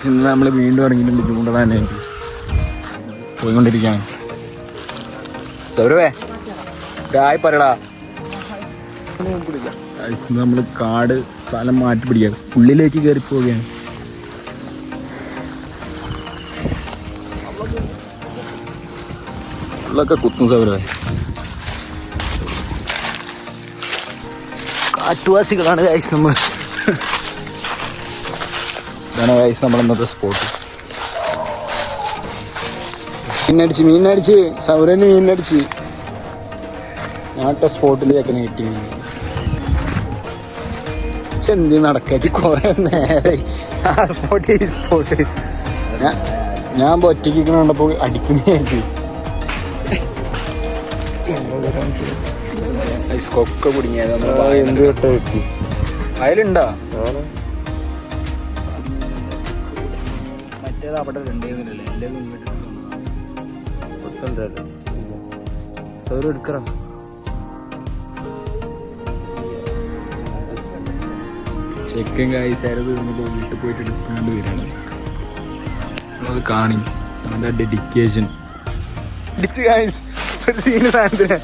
ഇന്ന് നമ്മൾ വീണ്ടും ഇറങ്ങിയിട്ടുണ്ട് ചൂണ്ടടാനായിട്ട് പോയിക്കൊണ്ടിരിക്കുകയാണ്. സൗരവേ ഗായ് പറയടാ. നമ്മൾ കാട് സ്ഥലം മാറ്റി പിടിക്കുക, ഉള്ളിലേക്ക് കയറി പോവുകയാണ്. ഉള്ളൊക്കെ കുത്തും സൗരവേ. കാട്ടുവാസികളാണ് ഗൈസ് നമ്മൾ. ഇതാണ് ഗൈസ് നമ്മൾ ഇന്നത്തെ സ്പോട്ട്. മീനടിച്ച് സൗരന് മീനടിച്ച് നാട്ട സ്പോട്ടിൽ ചെക്കനെ കിട്ടി. ചെന്തി നടക്കാച്ച് കുറെ നേരെ ആ സ്പോട്ട് ഈ സ്പോട്ട്. ഞാൻ ഒറ്റയ്ക്ക് കണ്ടപ്പോ അടിക്കുന്ന വിചാരിച്ചു. കൊക്ക കുടുങ്ങിയത് എന്ത് കേട്ടോ കിട്ടി. അതിലുണ്ടോ മറ്റേത് അവിടെ രണ്ടേന്നില്ലല്ലേ എൻ്റെ എടുക്കണം. ചെക്കൻ കായ്സാരത് വീട്ടിൽ പോയിട്ട് എടുക്കാണ്ട് വരാണ്. അത് കാണി അവൻ്റെ ഡെഡിക്കേഷൻ ഇടിച്ച് കായ്സ് ഒരു സീന് സാധനത്തിന്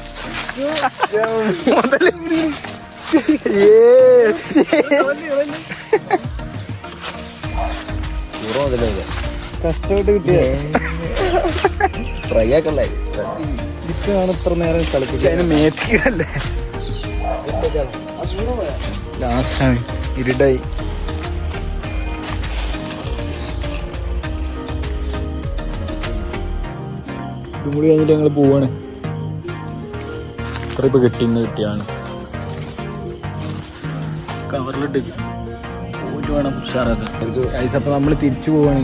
കഷ്ടപ്പെട്ട് കിട്ടിയ ഫ്രൈ ആക്കല്ലേ. ഇതാണ് ഇത്ര നേരം കളിപ്പിച്ചത്. അതിന് മേച്ചിക്കല്ലേ ലാസ്റ്റാണ് ഇരുടായി. ഇതും കൂടി കഴിഞ്ഞിട്ട് ഞങ്ങൾ പോവാണ്. ഇത്ര ഇപ്പൊ കിട്ടിയാണ് കവറിലിട്ട് പോയിട്ട് വേണം ഉഷാറാക്കാൻ. അപ്പൊ നമ്മൾ തിരിച്ചു പോവാണ്.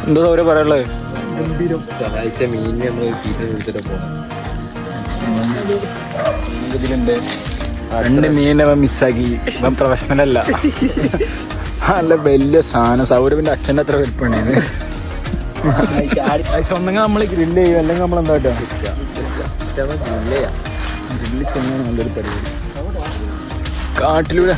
എന്താ സൗകര്യം പറയാനുള്ളത്? സഹായിച്ച മീനിനെ നമ്മൾ തീറ്റ കൊടുത്തിട്ട് പോകണം. ഇതിലുണ്ട് 2 മീനെ മിസ്സാക്കി. ഇവൻ പ്രൊഫഷണൽ അല്ല, നല്ല വലിയ സാധനം. സൗരവിന്റെ അച്ഛൻ്റെ അത്ര വലിപ്പുണ്ടായത്. ഒന്നെങ്കിൽ നമ്മൾ ഗ്രില്ല് ചെയ്യും, അല്ലെങ്കിൽ നമ്മൾ എന്താ ഗ്രില്ല് ചെയ്യാൻ നല്ലൊരു പരിപാടി. കാട്ടിലൂടെ